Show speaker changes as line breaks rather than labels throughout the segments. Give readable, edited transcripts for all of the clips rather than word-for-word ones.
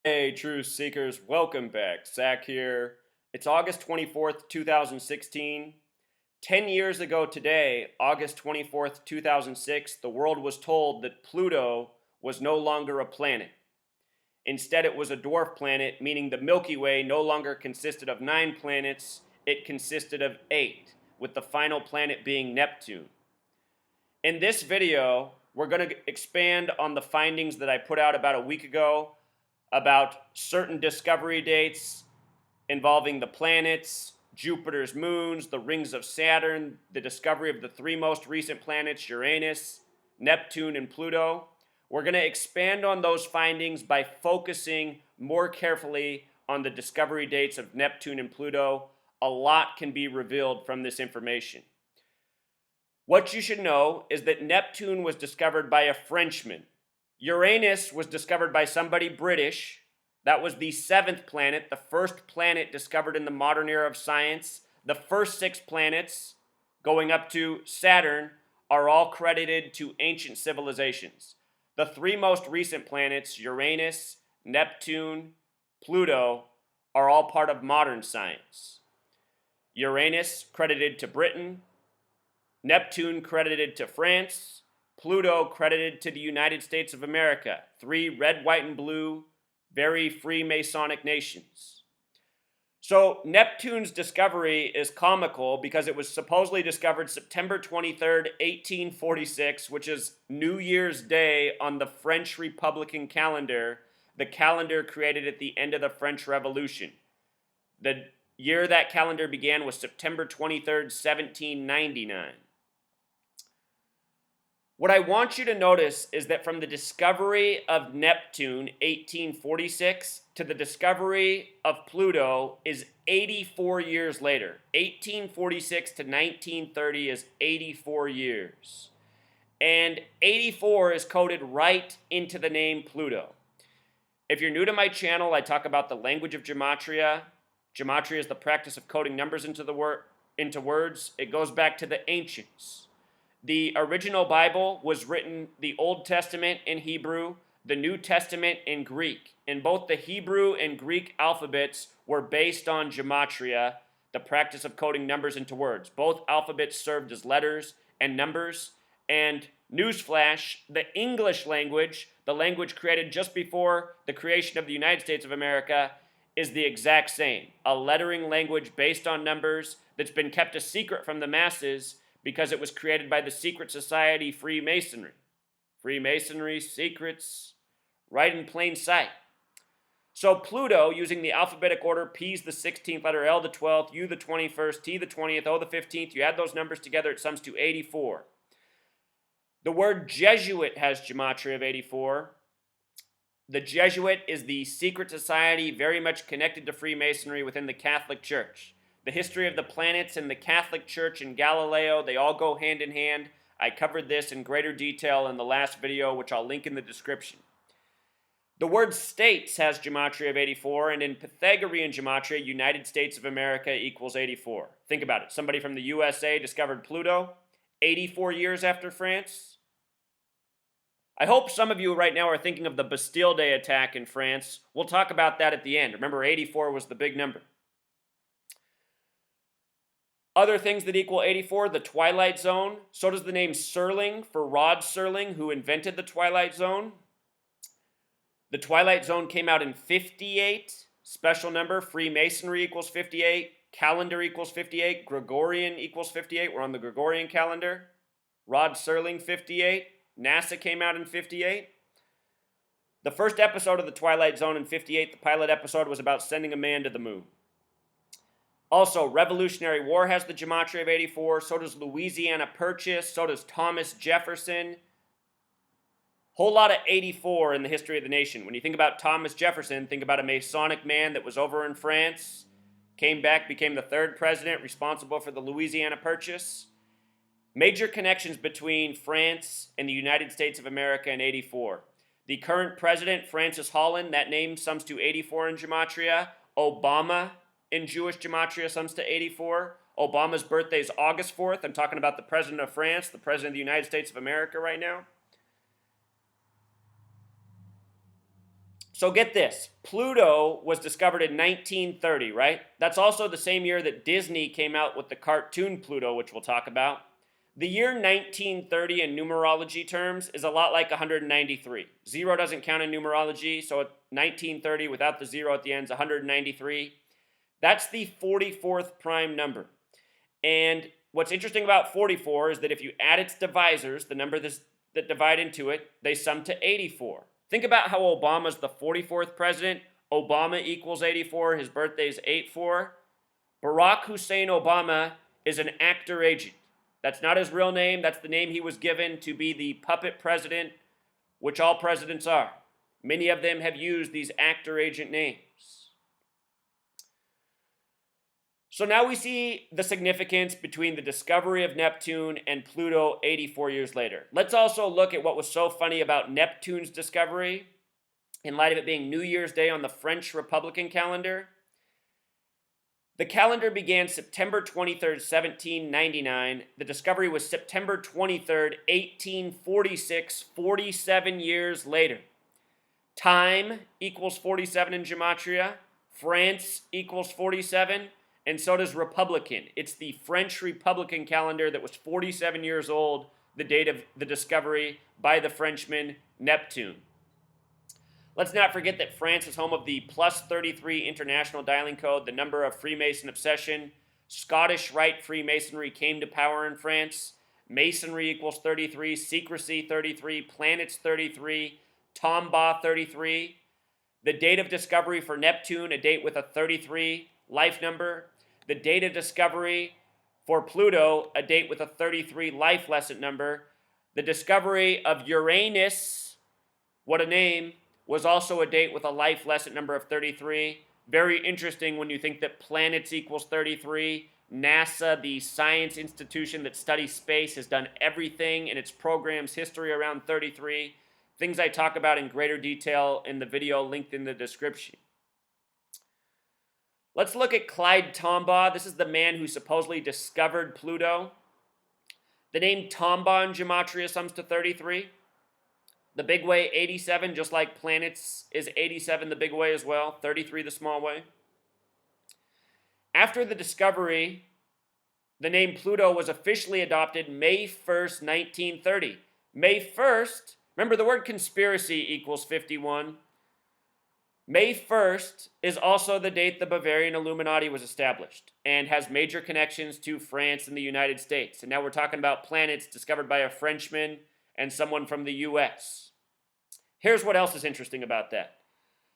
Hey, truth seekers, welcome back. Zach here. It's August 24th, 2016. 10 years ago today, August 24th, 2006, the world was told that Pluto was no longer a planet. Instead, it was a dwarf planet, meaning the Milky Way no longer consisted of 9 planets, it consisted of 8, with the final planet being Neptune. In this video, we're going to expand on the findings that I put out about a week ago about certain discovery dates involving the planets, Jupiter's moons, the rings of Saturn, the discovery of the 3 most recent planets, Uranus, Neptune, and Pluto. We're going to expand on those findings by focusing more carefully on the discovery dates of Neptune and Pluto. A lot can be revealed from this information. What you should know is that Neptune was discovered by a Frenchman. Uranus was discovered by somebody British. That was the 7th planet, the first planet discovered in the modern era of science. The first 6 planets, going up to Saturn, are all credited to ancient civilizations. The 3 most recent planets, Uranus, Neptune, Pluto, are all part of modern science. Uranus credited to Britain, Neptune credited to France, Pluto credited to the United States of America, 3 red, white, and blue, very Freemasonic nations. So Neptune's discovery is comical because it was supposedly discovered September 23rd, 1846, which is New Year's Day on the French Republican calendar, the calendar created at the end of the French Revolution. The year that calendar began was September 23rd, 1799. What I want you to notice is that from the discovery of Neptune, 1846, to the discovery of Pluto is 84 years later. 1846 to 1930 is 84 years. And 84 is coded right into the name Pluto. If you're new to my channel, I talk about the language of gematria. Gematria is the practice of coding numbers into words. It goes back to the ancients. The original Bible was written, the Old Testament in Hebrew, the New Testament in Greek. And both the Hebrew and Greek alphabets were based on gematria, the practice of coding numbers into words. Both alphabets served as letters and numbers. And newsflash, the English language, the language created just before the creation of the United States of America, is the exact same. A lettering language based on numbers that's been kept a secret from the masses because it was created by the secret society Freemasonry. Freemasonry secrets right in plain sight. So Pluto, using the alphabetic order, P's the 16th letter, L the 12th, U the 21st, T the 20th, O the 15th, you add those numbers together, it sums to 84. The word Jesuit has gematria of 84. The Jesuit is the secret society very much connected to Freemasonry within the Catholic Church. The history of the planets in the Catholic Church and Galileo, they all go hand in hand. I covered this in greater detail in the last video, which I'll link in the description. The word states has gematria of 84, and in Pythagorean gematria, United States of America equals 84. Think about it. Somebody from the USA discovered Pluto 84 years after France. I hope some of you right now are thinking of the Bastille Day attack in France. We'll talk about that at the end. Remember, 84 was the big number. Other things that equal 84, the Twilight Zone. So does the name Serling for Rod Serling, who invented the Twilight Zone. The Twilight Zone came out in 58. Special number, Freemasonry equals 58. Calendar equals 58. Gregorian equals 58. We're on the Gregorian calendar. Rod Serling, 58. NASA came out in 58. The first episode of the Twilight Zone in 58, the pilot episode, was about sending a man to the moon. Also, Revolutionary War has the gematria of 84. So does Louisiana Purchase. So does Thomas Jefferson. Whole lot of 84 in the history of the nation. When you think about Thomas Jefferson, think about a Masonic man that was over in France, came back, became the 3rd president responsible for the Louisiana Purchase. Major connections between France and the United States of America in 84. The current president, Francis Holland, that name sums to 84 in gematria. Obama in Jewish gematria sums to 84. Obama's birthday is August 4th. I'm talking about the president of France, the president of the United States of America right now. So get this, Pluto was discovered in 1930, right? That's also the same year that Disney came out with the cartoon Pluto, which we'll talk about. The year 1930 in numerology terms is a lot like 193. Zero doesn't count in numerology, so 1930 without the zero at the end is 193. That's the 44th prime number. And what's interesting about 44 is that if you add its divisors, the number that divide into it, they sum to 84. Think about how Obama's the 44th president. Obama equals 84. His birthday is 8-4. Barack Hussein Obama is an actor agent. That's not his real name. That's the name he was given to be the puppet president, which all presidents are. Many of them have used these actor agent names. So now we see the significance between the discovery of Neptune and Pluto 84 years later. Let's also look at what was so funny about Neptune's discovery in light of it being New Year's Day on the French Republican calendar. The calendar began September 23rd, 1799. The discovery was September 23rd, 1846, 47 years later. Time equals 47 in Gematria. France equals 47. And so does Republican. It's the French Republican calendar that was 47 years old, the date of the discovery by the Frenchman Neptune. Let's not forget that France is home of the +33 International Dialing Code, the number of Freemason obsession. Scottish Rite Freemasonry came to power in France. Masonry equals 33, secrecy 33, planets 33, Tombaugh 33. The date of discovery for Neptune, a date with a 33 life number. The date of discovery for Pluto, a date with a 33 life lesson number. The discovery of Uranus, what a name, was also a date with a life lesson number of 33. Very interesting when you think that planets equals 33. NASA, the science institution that studies space, has done everything in its program's history around 33. Things I talk about in greater detail in the video linked in the description. Let's look at Clyde Tombaugh. This is the man who supposedly discovered Pluto. The name Tombaugh in Gematria sums to 33. The big way, 87, just like planets is 87 the big way as well, 33 the small way. After the discovery, the name Pluto was officially adopted May 1st, 1930. May 1st, remember the word conspiracy equals 51. May 1st is also the date the Bavarian Illuminati was established and has major connections to France and the United States. And now we're talking about planets discovered by a Frenchman and someone from the US. Here's what else is interesting about that.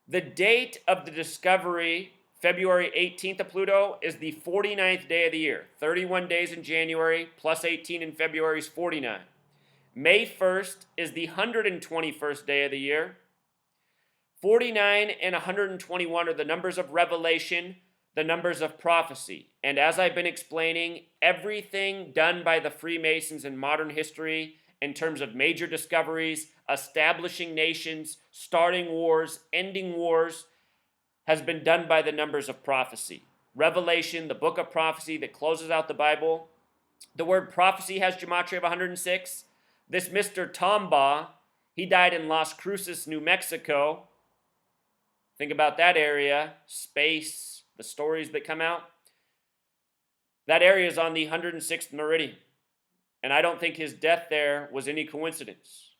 The date of the discovery, February 18th of Pluto, is the 49th day of the year. 31 days in January plus 18 in February is 49. May 1st is the 121st day of the year. 49 and 121 are the numbers of revelation, the numbers of prophecy. And as I've been explaining, everything done by the Freemasons in modern history in terms of major discoveries, establishing nations, starting wars, ending wars, has been done by the numbers of prophecy. Revelation, the book of prophecy that closes out the Bible. The word prophecy has gematria of 106. This Mr. Tombaugh, he died in Las Cruces, New Mexico. Think about that area, space, the stories that come out. That area is on the 106th meridian. And I don't think his death there was any coincidence.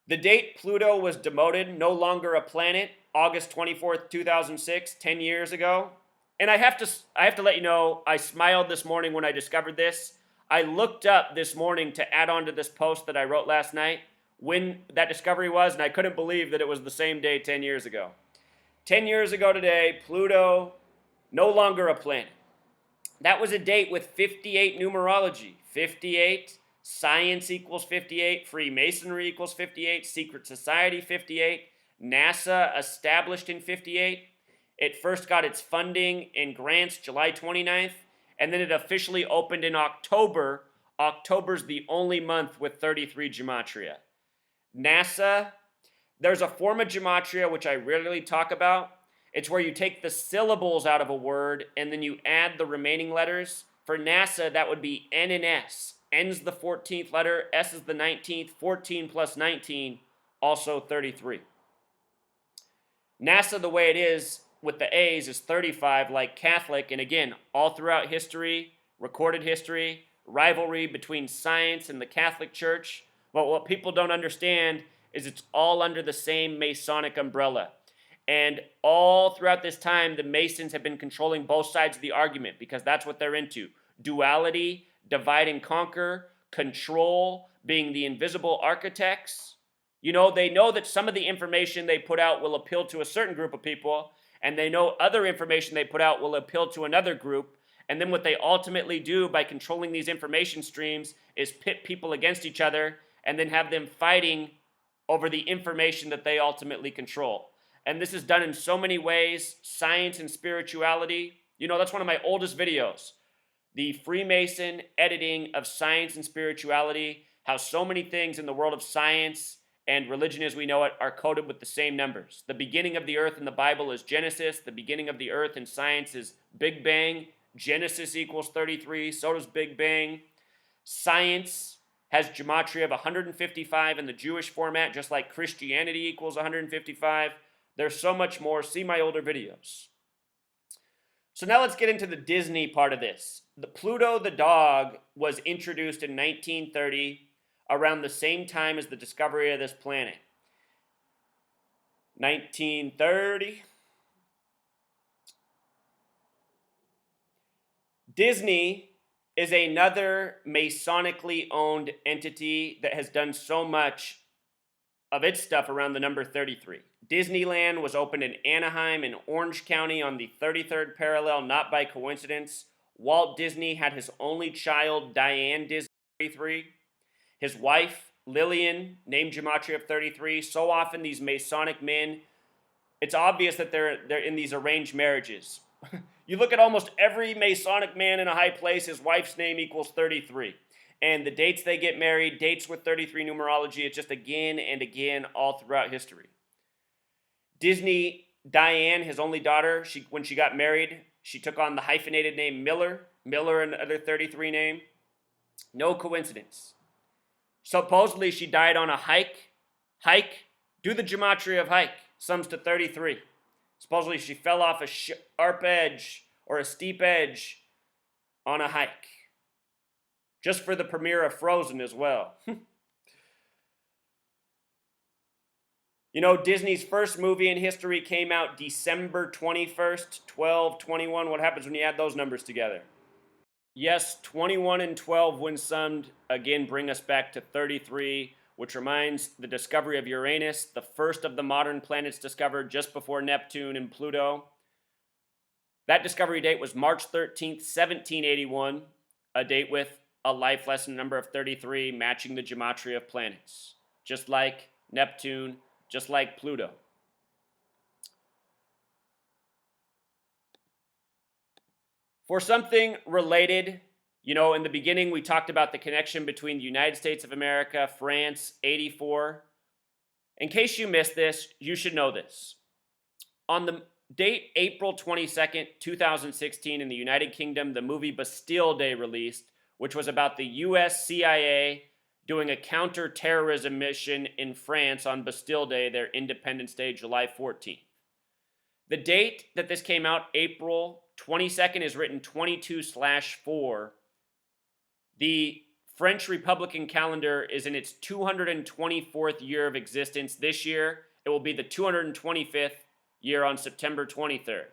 The date Pluto was demoted, no longer a planet, August 24th, 2006, 10 years ago. And I have to let you know, I smiled this morning when I discovered this. I looked up this morning to add on to this post that I wrote last night when that discovery was, and I couldn't believe that it was the same day 10 years ago. 10 years ago today, Pluto, no longer a planet. That was a date with 58 numerology. 58, science equals 58, Freemasonry equals 58, secret society 58, NASA established in 58. It first got its funding and grants July 29th, and then it officially opened in October. October's the only month with 33 gematria. NASA, there's a form of gematria which I rarely talk about. It's where you take the syllables out of a word and then you add the remaining letters. For NASA, that would be N and S. N's the 14th letter, S is the 19th, 14 plus 19, also 33. NASA, the way it is with the A's, is 35, like Catholic. And again, all throughout history, recorded history, rivalry between science and the Catholic Church. But what people don't understand is it's all under the same Masonic umbrella. And all throughout this time, the Masons have been controlling both sides of the argument because that's what they're into. Duality, divide and conquer, control, being the invisible architects. You know, they know that some of the information they put out will appeal to a certain group of people, and they know other information they put out will appeal to another group. And then what they ultimately do by controlling these information streams is pit people against each other and then have them fighting over the information that they ultimately control. And this is done in so many ways, science and spirituality. You know, that's one of my oldest videos. The Freemason editing of science and spirituality, how so many things in the world of science and religion as we know it are coded with the same numbers. The beginning of the earth in the Bible is Genesis. The beginning of the earth in science is Big Bang. Genesis equals 33, so does Big Bang. Science has gematria of 155 in the Jewish format, just like Christianity equals 155. There's so much more. See my older videos. So now let's get into the Disney part of this. The Pluto the dog was introduced in 1930, around the same time as the discovery of this planet. 1930. Disney is another Masonically owned entity that has done so much of its stuff around the number 33. Disneyland was opened in Anaheim in Orange County on the 33rd parallel, not by coincidence. Walt Disney had his only child, Diane Disney, 33. His wife, Lillian, named gematria of 33. So often these Masonic men, it's obvious that they're in these arranged marriages. You look at almost every Masonic man in a high place, his wife's name equals 33. And the dates they get married, dates with 33 numerology, it's just again and again all throughout history. Disney, Diane, his only daughter, when she got married, she took on the hyphenated name Miller, another 33 name. No coincidence. Supposedly she died on a hike. Do the gematria of hike, sums to 33. Supposedly she fell off a sharp edge or a steep edge on a hike. Just for the premiere of Frozen as well. You know, Disney's first movie in history came out December 21st, 1221. What happens when you add those numbers together? Yes, 21 and 12 when summed, again, bring us back to 33, which reminds the discovery of Uranus, the first of the modern planets discovered just before Neptune and Pluto. That discovery date was March 13th, 1781, a date with a life lesson number of 33, matching the gematria of planets, just like Neptune, just like Pluto. For something related, you know, in the beginning we talked about the connection between the United States of America, France, 84. In case you missed this, you should know this. On the date April 22nd, 2016 in the United Kingdom, the movie Bastille Day released, which was about the US CIA doing a counter-terrorism mission in France on Bastille Day, their Independence Day, July 14th. The date that this came out, April 22nd, is written 22/4. The French Republican calendar is in its 224th year of existence. This year, it will be the 225th year on September 23rd.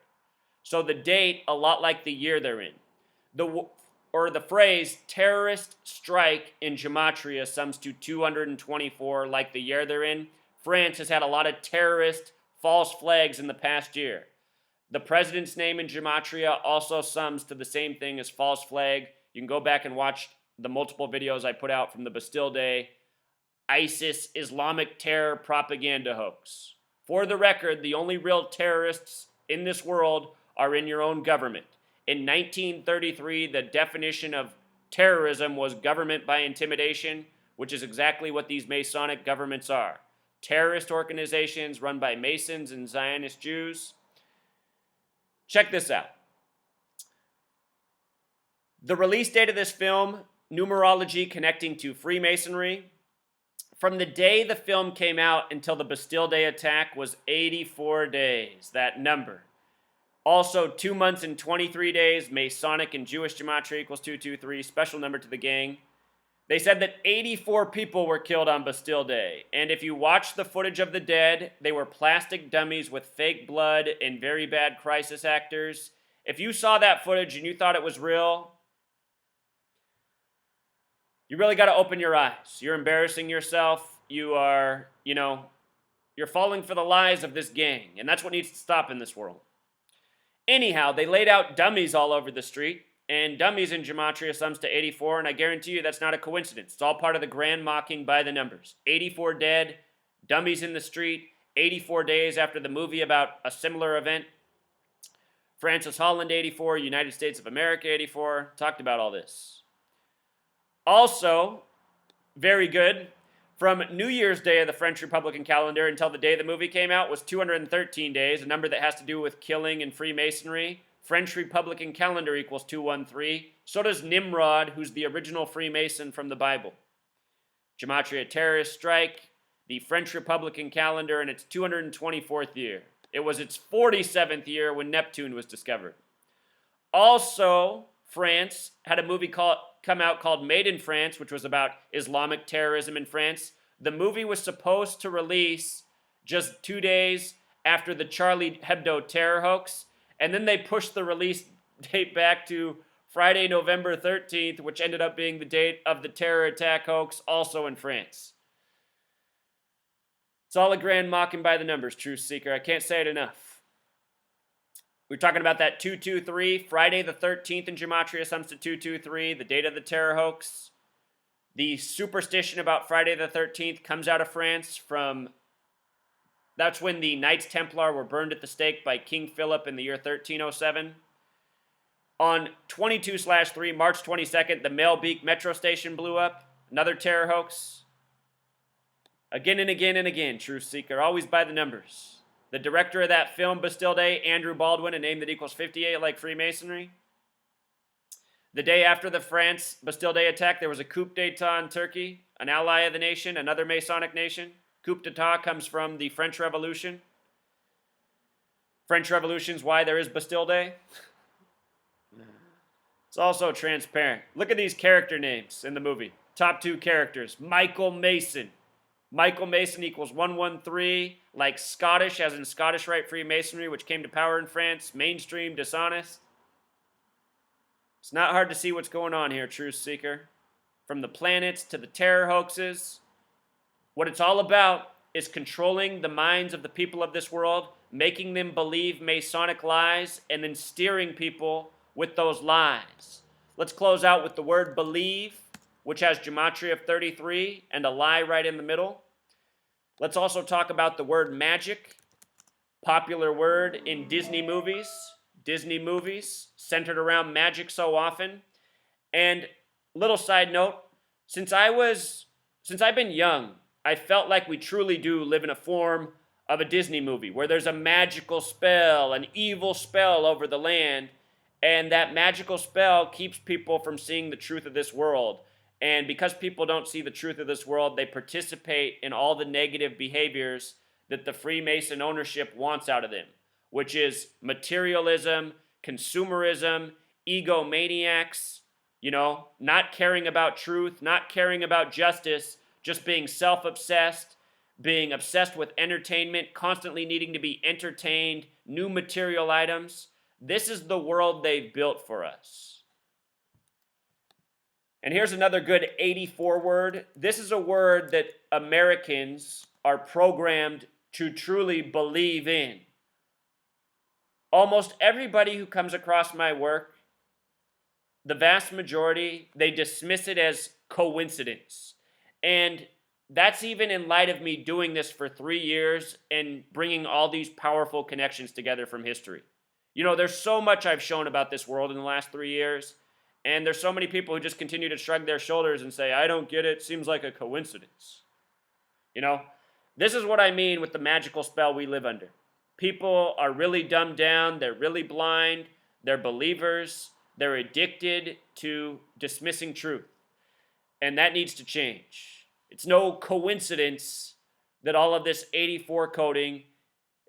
So the date, a lot like the year they're in. The phrase terrorist strike in gematria sums to 224, like the year they're in. France has had a lot of terrorist false flags in the past year. The president's name in gematria also sums to the same thing as false flag. You can go back and watch the multiple videos I put out from the Bastille Day ISIS Islamic terror propaganda hoax. For the record, the only real terrorists in this world are in your own government. In 1933, the definition of terrorism was government by intimidation, which is exactly what these Masonic governments are. Terrorist organizations run by Masons and Zionist Jews. Check this out. The release date of this film, numerology connecting to Freemasonry. from the day the film came out until the Bastille Day attack was 84 days, that number. Also, 2 months and 23 days, Masonic and Jewish gematria equals 223, special number to the gang. They said that 84 people were killed on Bastille Day. And if you watch the footage of the dead, they were plastic dummies with fake blood and very bad crisis actors. If you saw that footage and you thought it was real, you really got to open your eyes. You're embarrassing yourself. You are, you're falling for the lies of this gang. And that's what needs to stop in this world. Anyhow, they laid out dummies all over the street. And dummies in gematria sums to 84, and I guarantee you that's not a coincidence. It's all part of the grand mocking by the numbers. 84 dead, dummies in the street, 84 days after the movie about a similar event. Francis Holland, 84, United States of America, 84. Talked about all this. Also, very good, from New Year's Day of the French Republican calendar until the day the movie came out was 213 days, a number that has to do with killing and Freemasonry. French Republican calendar equals 213. So does Nimrod, who's the original Freemason from the Bible. Gematria terrorist strike, the French Republican calendar in its 224th year. It was its 47th year when Neptune was discovered. Also, France had a movie come out called Made in France, which was about Islamic terrorism in France. The movie was supposed to release just 2 days after the Charlie Hebdo terror hoax. And then they pushed the release date back to Friday, November 13th, which ended up being the date of the terror attack hoax, also in France. It's all a grand mocking by the numbers, Truth Seeker. I can't say it enough. We're talking about that 223, Friday the 13th in gematria sums to 223, the date of the terror hoax. The superstition about Friday the 13th comes out of France from... That's when the Knights Templar were burned at the stake by King Philip in the year 1307. On 22/3, March 22nd, the Melbeek metro station blew up. Another terror hoax. Again and again and again, Truth Seeker, always by the numbers. The director of that film, Bastille Day, Andrew Baldwin, a name that equals 58 like Freemasonry. The day after the France Bastille Day attack, there was a coup d'etat in Turkey, an ally of the nation, another Masonic nation. Coup d'etat comes from the French Revolution. French Revolution's why there is Bastille Day. It's also transparent. Look at these character names in the movie. Top 2 characters. Michael Mason. Michael Mason equals 113, like Scottish, as in Scottish Rite Freemasonry, which came to power in France. Mainstream, dishonest. It's not hard to see what's going on here, Truth Seeker. From the planets to the terror hoaxes. What it's all about is controlling the minds of the people of this world, making them believe Masonic lies, and then steering people with those lies. Let's close out with the word believe, which has gematria of 33 and a lie right in the middle. Let's also talk about the word magic, popular word in Disney movies. Disney movies centered around magic so often. And little side note, since I've been young, I felt like we truly do live in a form of a Disney movie where there's a magical spell, an evil spell over the land, and that magical spell keeps people from seeing the truth of this world. And because people don't see the truth of this world, they participate in all the negative behaviors that the Freemason ownership wants out of them, which is materialism, consumerism, egomaniacs, not caring about truth, not caring about justice, just being self-obsessed, being obsessed with entertainment, constantly needing to be entertained, new material items. This is the world they've built for us. And here's another good 84 word. This is a word that Americans are programmed to truly believe in. Almost everybody who comes across my work, the vast majority, they dismiss it as coincidence. And that's even in light of me doing this for 3 years and bringing all these powerful connections together from history. There's so much I've shown about this world in the last 3 years, and there's so many people who just continue to shrug their shoulders and say, I don't get it, seems like a coincidence. This is what I mean with the magical spell we live under. People are really dumbed down, they're really blind, they're believers, they're addicted to dismissing truth. And that needs to change. It's no coincidence that all of this 84 coding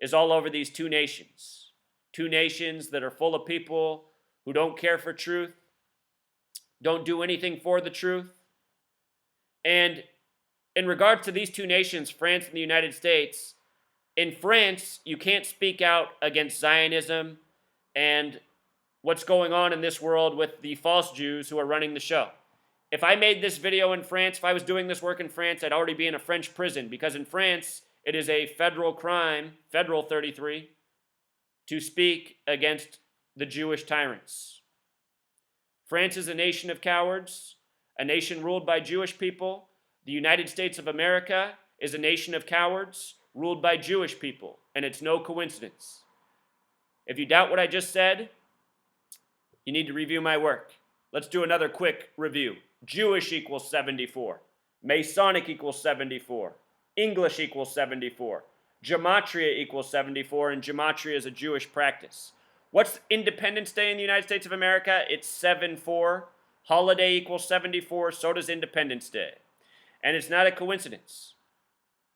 is all over these two nations. Two nations that are full of people who don't care for truth, don't do anything for the truth. And in regard to these two nations, France and the United States, in France, you can't speak out against Zionism and what's going on in this world with the false Jews who are running the show. If I made this video in France, if I was doing this work in France, I'd already be in a French prison, because in France, it is a federal crime, federal 33, to speak against the Jewish tyrants. France is a nation of cowards, a nation ruled by Jewish people. The United States of America is a nation of cowards ruled by Jewish people, and it's no coincidence. If you doubt what I just said, you need to review my work. Let's do another quick review. Jewish equals 74. Masonic equals 74. English equals 74. Gematria equals 74, and gematria is a Jewish practice. What's Independence Day in the United States of America? It's 7-4. Holiday equals 74, so does Independence Day. And it's not a coincidence.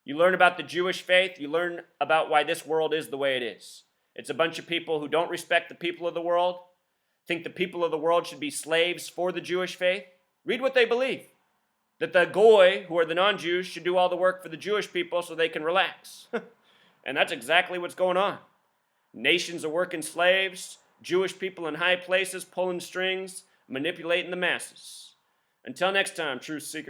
You learn about the Jewish faith, you learn about why this world is the way it is. It's a bunch of people who don't respect the people of the world, think the people of the world should be slaves for the Jewish faith. Read what they believe. That the Goy, who are the non-Jews, should do all the work for the Jewish people so they can relax. And that's exactly what's going on. Nations are working slaves, Jewish people in high places pulling strings, manipulating the masses. Until next time, truth seekers.